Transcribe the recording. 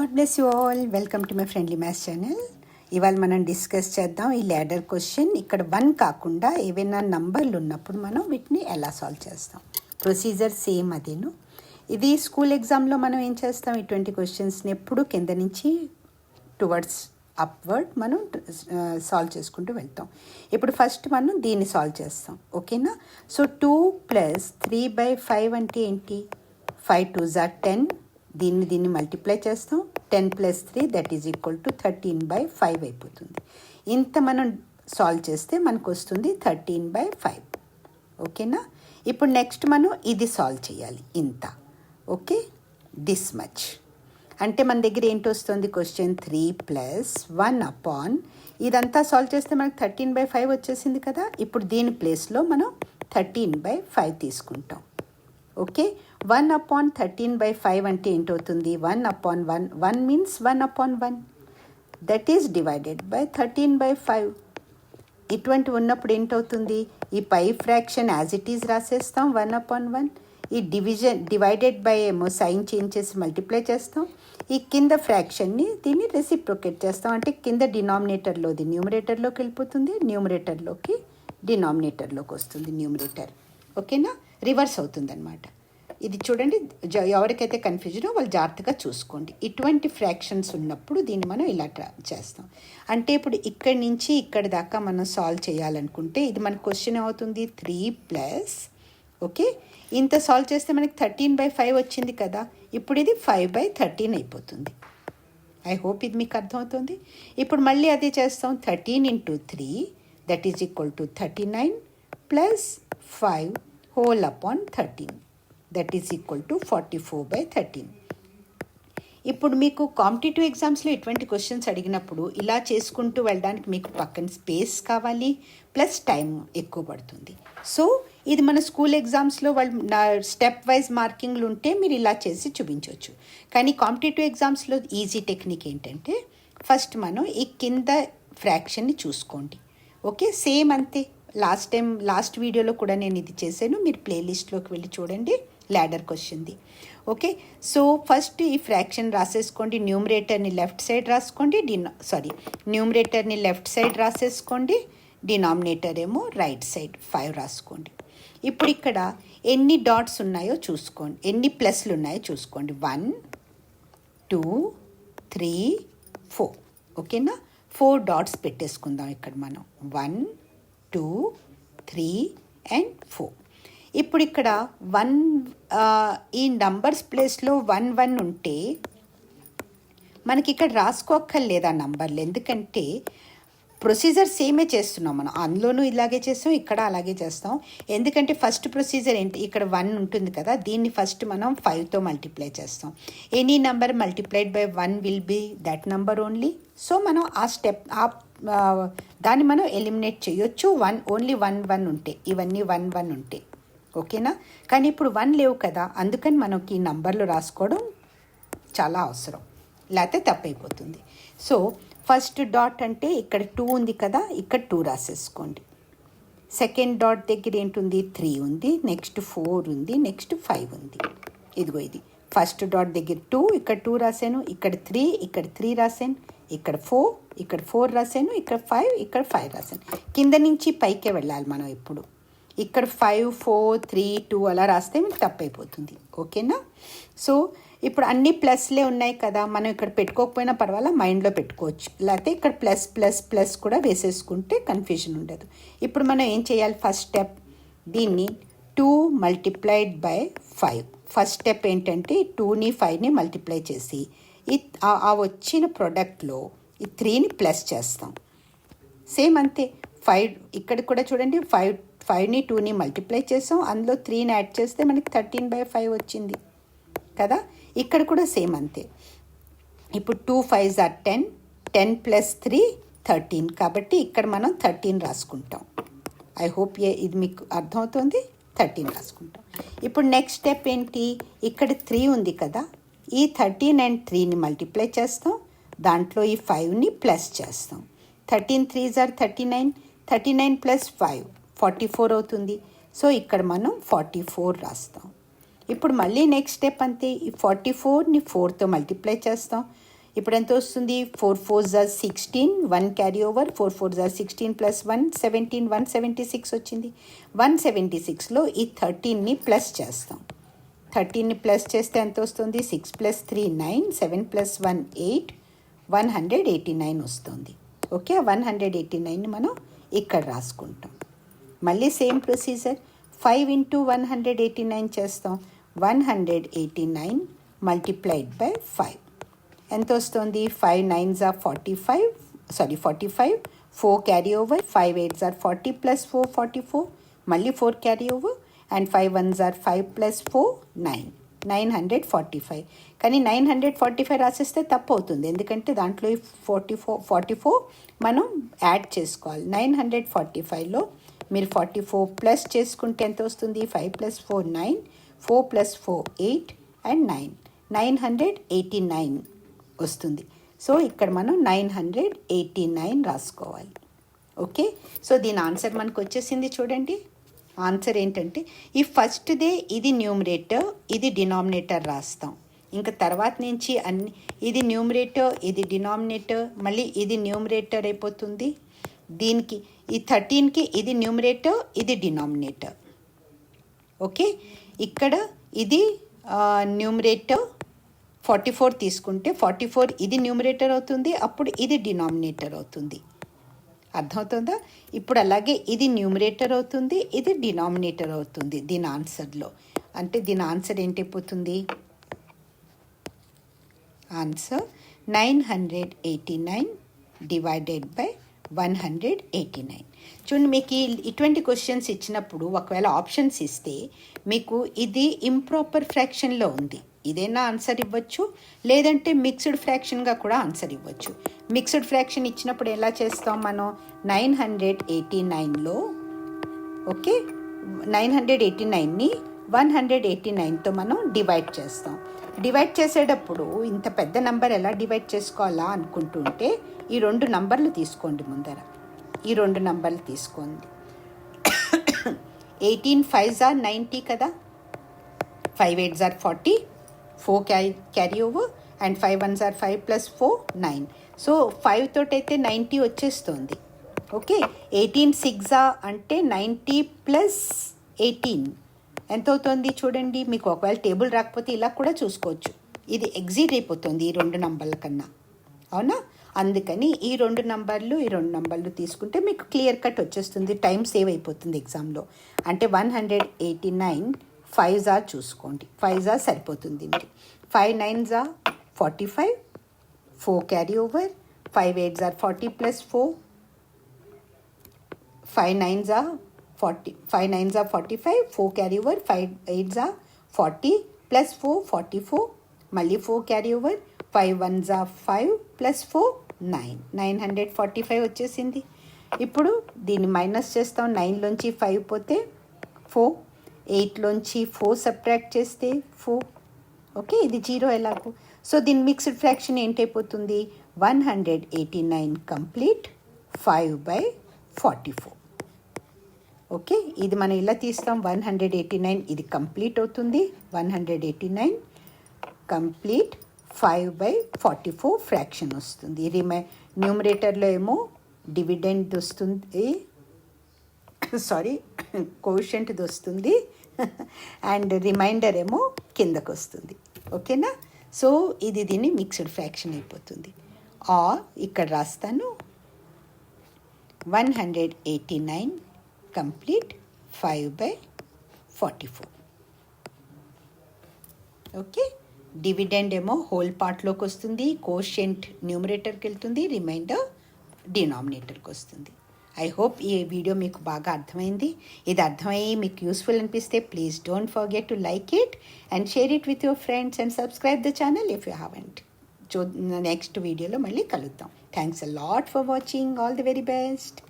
God bless you all. Welcome to my friendly maths channel. ఇవాళ మనం discuss చేద్దాం ఈ ల్యాడర్ క్వశ్చన్. ఇక్కడ 1 కాకుండా ఏవైనా నంబర్లు ఉన్నప్పుడు మనం వీటిని ఎలా సాల్వ్ చేస్తాం. ప్రొసీజర్ సేమ్ అదేను. ఇది స్కూల్ ఎగ్జామ్లో మనం ఏం చేస్తాం, ఇటువంటి క్వశ్చన్స్ని ఎప్పుడు కింద నుంచి టువర్డ్స్ అప్వర్డ్ మనం సాల్వ్ చేసుకుంటూ వెళ్తాం. ఇప్పుడు ఫస్ట్ మనం దీన్ని సాల్వ్ చేస్తాం, ఓకేనా. సో 2 + 3/5 అంటే ఏంటి? 5 2s are 10. దీన్ని మల్టిప్లై చేస్తాం. 10 + 3 దట్ ఈజ్ ఈక్వల్ టు 13/5 అయిపోతుంది. ఇంత మనం సాల్వ్ చేస్తే మనకు వస్తుంది 13/5, ఓకేనా. ఇప్పుడు నెక్స్ట్ మనం ఇది సాల్వ్ చేయాలి, ఇంత, ఓకే. దిస్ మచ్ అంటే మన దగ్గర ఏంటి వస్తుంది క్వశ్చన్ 3 + 1/, ఇదంతా సాల్వ్ చేస్తే మనకు 13/5 వచ్చేసింది కదా. ఇప్పుడు దీని ప్లేస్లో మనం 13/5 తీసుకుంటాం, ఓకే. 1/13/5 అంటే ఏంటవుతుంది? 1/1. 1 means 1/1, that is divided by 13/5. ఇటువంటి ఉన్నప్పుడు ఏంటవుతుంది? ఈ పై ఫ్రాక్షన్ యాజ్ ఇట్ ఈజ్ రాసేస్తాం 1/1. ఈ డివైడెడ్ బై ఏమో సైన్ చేంజ్ చేసి మల్టిప్లై చేస్తాం. ఈ కింద ఫ్రాక్షన్ని దీన్ని రెసిప్రొకేట్ చేస్తాం, అంటే కింద డినామినేటర్లోది న్యూమరేటర్లోకి వెళ్ళిపోతుంది, న్యూమరేటర్లోకి డినామినేటర్లోకి వస్తుంది న్యూమరేటర్, ఓకేనా. రివర్స్ అవుతుంది అనమాట. ఇది చూడండి, ఎవరికైతే కన్ఫ్యూజనో వాళ్ళు జాగ్రత్తగా చూసుకోండి. ఇటువంటి ఫ్రాక్షన్స్ ఉన్నప్పుడు దీన్ని మనం ఇలా చేస్తాం. అంటే ఇప్పుడు ఇక్కడి నుంచి ఇక్కడి దాకా మనం సాల్వ్ చేయాలనుకుంటే ఇది మన క్వశ్చన్ అవుతుంది 3+, ఓకే. ఇంత సాల్వ్ చేస్తే మనకి 13/5 వచ్చింది కదా. ఇప్పుడు ఇది 5/13 అయిపోతుంది. ఐ హోప్ ఇది మీకు అర్థమవుతుంది. ఇప్పుడు మళ్ళీ అదే చేస్తాం. 13 × 3 that is equal to 39 + 5 whole upon 13 that is equal to 44/13. ఇప్పుడు మీకు కాంపిటేటివ్ ఎగ్జామ్స్లో ఇటువంటి క్వశ్చన్స్ అడిగినప్పుడు ఇలా చేసుకుంటూ వెళ్ళడానికి మీకు పక్కన స్పేస్ కావాలి, ప్లస్ టైం ఎక్కువ పడుతుంది. సో ఇది మన స్కూల్ ఎగ్జామ్స్లో వాళ్ళు స్టెప్ వైజ్ మార్కింగ్లు ఉంటే మీరు ఇలా చేసి చూపించవచ్చు. కానీ కాంపిటేటివ్ ఎగ్జామ్స్లో ఈజీ టెక్నిక్ ఏంటంటే ఫస్ట్ మనం ఈ కింద ఫ్రాక్షన్ని చూసుకోండి, ఓకే. సేమ్ అంతే. లాస్ట్ వీడియోలో కూడా నేను ఇది చేశాను, మీరు ప్లేలిస్ట్లోకి వెళ్ళి చూడండి, ల్యాడర్ క్వశ్చన్ది, ఓకే. సో ఫస్ట్ ఈ ఫ్రాక్షన్ రాసేసుకోండి. న్యూమరేటర్ని లెఫ్ట్ సైడ్ రాసుకోండి, న్యూమరేటర్ని లెఫ్ట్ సైడ్ రాసేసుకోండి, డినామినేటర్ ఏమో రైట్ సైడ్ 5 రాసుకోండి. ఇప్పుడు ఇక్కడ ఎన్ని డాట్స్ ఉన్నాయో చూసుకోండి, ఎన్ని ప్లస్లు ఉన్నాయో చూసుకోండి. 1 2 3 4, ఓకేనా. 4 డాట్స్ పెట్టేసుకుందాం ఇక్కడ మనం. 1 2 3 and 4. ఇప్పుడు ఇక్కడ 1 ఈ నంబర్స్ ప్లేస్లో 1 1 ఉంటే మనకి ఇక్కడ రాసుకోక్కర్లేదు ఆ నంబర్లు, ఎందుకంటే ప్రొసీజర్ సేమే చేస్తున్నాం మనం. అందులోనూ ఇలాగే చేస్తాం, ఇక్కడ అలాగే చేస్తాం. ఎందుకంటే ఫస్ట్ ప్రొసీజర్ ఏంటి, ఇక్కడ 1 ఉంటుంది కదా, దీన్ని ఫస్ట్ మనం 5తో మల్టిప్లై చేస్తాం. Any number multiplied by 1 will be that number only. So మనం ఆ స్టెప్ దాన్ని మనం ఎలిమినేట్ చేయొచ్చు. ఓన్లీ 1 1 ఉంటే, ఇవన్నీ 1 1 ఉంటే, ఓకేనా. కానీ ఇప్పుడు 1 లేవు కదా, అందుకని మనకి ఈ నంబర్లు రాసుకోవడం చాలా అవసరం, లేకపోతే తప్పైపోతుంది. సో ఫస్ట్ డాట్ అంటే ఇక్కడ 2 ఉంది కదా, ఇక్కడ 2 రాసేసుకోండి. సెకండ్ డాట్ దగ్గర ఏంటుంది? 3 ఉంది, నెక్స్ట్ 4 ఉంది, నెక్స్ట్ 5 ఉంది. ఇదిగో ఇది ఫస్ట్ డాట్ దగ్గర 2, ఇక్కడ 2 రాశాను, ఇక్కడ 3, ఇక్కడ 3 రాశాను, ఇక్కడ 4, ఇక్కడ 4 రాశాను, ఇక్కడ 5, ఇక్కడ 5 రాశాను. కింద నుంచి పైకే వెళ్ళాలి మనం ఎప్పుడు. ఇక్కడ 5 4 3 2 అలా రాస్తే మీకు తప్పైపోతుంది, ఓకేనా. సో ఇప్పుడు అన్ని ప్లస్లే ఉన్నాయి కదా, మనం ఇక్కడ పెట్టుకోకపోయినా పర్వాలా, మైండ్లో పెట్టుకోవచ్చు. లేకపోతే ఇక్కడ ప్లస్ ప్లస్ ప్లస్ కూడా వేసేసుకుంటే కన్ఫ్యూజన్ ఉండదు. ఇప్పుడు మనం ఏం చేయాలి? ఫస్ట్ స్టెప్ దీన్ని 2 × 5. ఫస్ట్ స్టెప్ ఏంటంటే 2ని 5ని మల్టిప్లై చేసి ఆ వచ్చిన ప్రోడక్ట్లో ఈ 3ని ప్లస్ చేస్తాం. సేమ్ అంతే. 5 ఇక్కడ కూడా చూడండి, 5ని 2ని మల్టిప్లై చేసాం, అందులో 3ని యాడ్ చేస్తే మనకి 13/5 వచ్చింది కదా. ఇక్కడ కూడా సేమ్ అంతే. ఇప్పుడు 2 5s are 10, 10 + 3 13, కాబట్టి ఇక్కడ మనం 13 రాసుకుంటాం. ఐ హోప్ ఇది మీకు అర్థమవుతుంది. 13 రాసుకుంటాం. ఇప్పుడు నెక్స్ట్ స్టెప్ ఏంటి? ఇక్కడ 3 ఉంది కదా, ఈ 13 and 3ని మల్టిప్లై చేస్తాం, దాంట్లో ఈ 5ని ప్లస్ చేస్తాం. 13 3s are 39, 39 + 5 44 అవుతుంది. సో ఇక్కడ మనం 44 రాస్తాం. ఇప్పుడు మళ్ళీ నెక్స్ట్ స్టెప్ అంతే. ఈ 44ని 4తో మల్టిప్లై చేస్తాం, ఇప్పుడు ఎంత వస్తుంది? 4 4s are 16, 1 carry over, 4 4s are 16 plus 1 17, 176 వచ్చింది. 176లో ఈ 13ని ప్లస్ చేస్తాం. 13ని ప్లస్ చేస్తే ఎంత వస్తుంది? 6 + 3 9, 7 + 1 8, 189 వస్తుంది. ఓకే, 189ని మనం ఇక్కడ రాసుకుంటాం. మళ్ళీ సేమ్ ప్రొసీజర్ 5 × 189 చేస్తాం. 189 మల్టిప్లైడ్ బై 5 ఎంత వస్తుంది? 5 9s are 45, 45, 4 carry over, 5 8s are 40 + 4 44, మళ్ళీ 4 carry over, and 5 1s are 5 + 4 9, 945. కానీ 945 రాసేస్తే తప్పు అవుతుంది, ఎందుకంటే దాంట్లో 44 మనం యాడ్ చేసుకోవాలి. 945లో మీరు 44 ప్లస్ చేసుకుంటే ఎంత వస్తుంది? 5 + 4 9, 4 + 4 8 అండ్ 9, 989 వస్తుంది. సో ఇక్కడ మనం 989 రాసుకోవాలి. ఓకే, సో దీని ఆన్సర్ మనకు వచ్చేసింది. చూడండి ఆన్సర్ ఏంటంటే ఈ ఫస్ట్దే ఇది న్యూమరేటర్, ఇది డినామినేటర్ రాస్తాం. ఇంకా తర్వాత నుంచి అన్ని ఇది న్యూమరేటర్, ఇది డినామినేటర్, మళ్ళీ ఇది న్యూమరేటర్ అయిపోతుంది. దీనికి ఈ 13కి ఇది న్యూమరేటర్, ఇది డినామినేటర్. ఓకే, ఇక్కడ ఇది న్యూమరేటర్ 44 తీసుకుంటే 44 ఇది న్యూమరేటర్ అవుతుంది, అప్పుడు ఇది డినామినేటర్ అవుతుంది. అర్థమవుతుందా? ఇప్పుడు అలాగే ఇది న్యూమరేటర్ అవుతుంది, ఇది డినామినేటర్ అవుతుంది దీని ఆన్సర్లో. అంటే దీని ఆన్సర్ ఏంటైపోతుంది? Answer 989 divided by 189. చూడండి, మీకు ఇటువంటి క్వశ్చన్స్ ఇచ్చినప్పుడు ఒకవేళ ఆప్షన్స్ ఇస్తే మీకు ఇది ఇంప్రాపర్ ఫ్రాక్షన్లో ఉంది, ఇదైనా ఆన్సర్ ఇవ్వచ్చు, లేదంటే మిక్స్డ్ ఫ్రాక్షన్గా కూడా ఆన్సర్ ఇవ్వచ్చు. మిక్స్డ్ ఫ్రాక్షన్ ఇచ్చినప్పుడు ఎలా చేస్తాం మనం? 989లో ఓకే 989ని 189తో మనం డివైడ్ చేస్తాం. డివైడ్ చేసేటప్పుడు ఇంత పెద్ద నెంబర్ ఎలా డివైడ్ చేసుకోవాలా అనుకుంటుంటే ఈ 2 నంబర్లు తీసుకోండి. ముందర ఈ 2 నంబర్లు తీసుకోండి. 18 5s are 90 కదా, 5 8s are 40, 4 carry over, and 5 1s are 5 + 4 9. So 5 తోటైతే 90 వచ్చేస్తుంది. ఓకే, 18 6 అంటే 90 + 18 ఎంత అవుతుంది? చూడండి, మీకు ఒకవేళ టేబుల్ రాకపోతే ఇలా కూడా చూసుకోవచ్చు. ఇది ఎగ్జిట్ అయిపోతుంది ఈ 2 నంబర్ల కన్నా, అవునా? అందుకని ఈ 2 నంబర్లు తీసుకుంటే మీకు క్లియర్ కట్ వచ్చేస్తుంది, టైం సేవ్ అయిపోతుంది ఎగ్జామ్లో. అంటే 189 5s are చూసుకోండి, 5s are సరిపోతుంది. 5 9s are 45, 4 carry over, 5 8s are 40 + 4, 5 9s are 45, 4 carry over, 5 8s are 40 + 4 44, మళ్ళీ 4 క్యారీ ఓవర్, 5 1s are 5 + 4 9, 945 వచ్చేసింది. ఇప్పుడు దీన్ని మైనస్ చేస్తాం. 9లోంచి 5 పోతే 4, 8లోంచి 4 సబ్ట్రాక్ట్ చేస్తే 4. ఓకే, ఇది 0 ఎలాగో. సో దీని మిక్స్డ్ ఫ్రాక్షన్ ఏంటైపోతుంది? 189 కంప్లీట్ 5/44. ఓకే, ఇది మనం ఇలా తీస్తాం. 189 ఇది కంప్లీట్ అవుతుంది. 189 కంప్లీట్ 5/44 ఫ్రాక్షన్ వస్తుంది. న్యూమరేటర్లో ఏమో డివిడెండ్ వస్తుంది, కోషెంట్ది వస్తుంది, అండ్ రిమైండర్ ఏమో కిందకు వస్తుంది. ఓకేనా? సో ఇది దీన్ని మిక్స్డ్ ఫ్రాక్షన్ అయిపోతుంది. ఇక్కడ రాస్తాను 189 కంప్లీట్ 5/44. ఓకే, డివిడెండ్ ఏమో హోల్ పార్ట్లోకి వస్తుంది, కోషెంట్ న్యూమరేటర్కి వెళ్తుంది, రిమైండర్ డినామినేటర్కి వస్తుంది. ఐ హోప్ ఈ వీడియో మీకు బాగా అర్థమైంది. ఇది అర్థమయ్యి మీకు యూస్ఫుల్ అనిపిస్తే please don't forget to like it and share it with your friends and subscribe the channel if you haven't. Next వీడియోలో మళ్ళీ కలుద్దాం. Thanks a lot for watching. All the very best.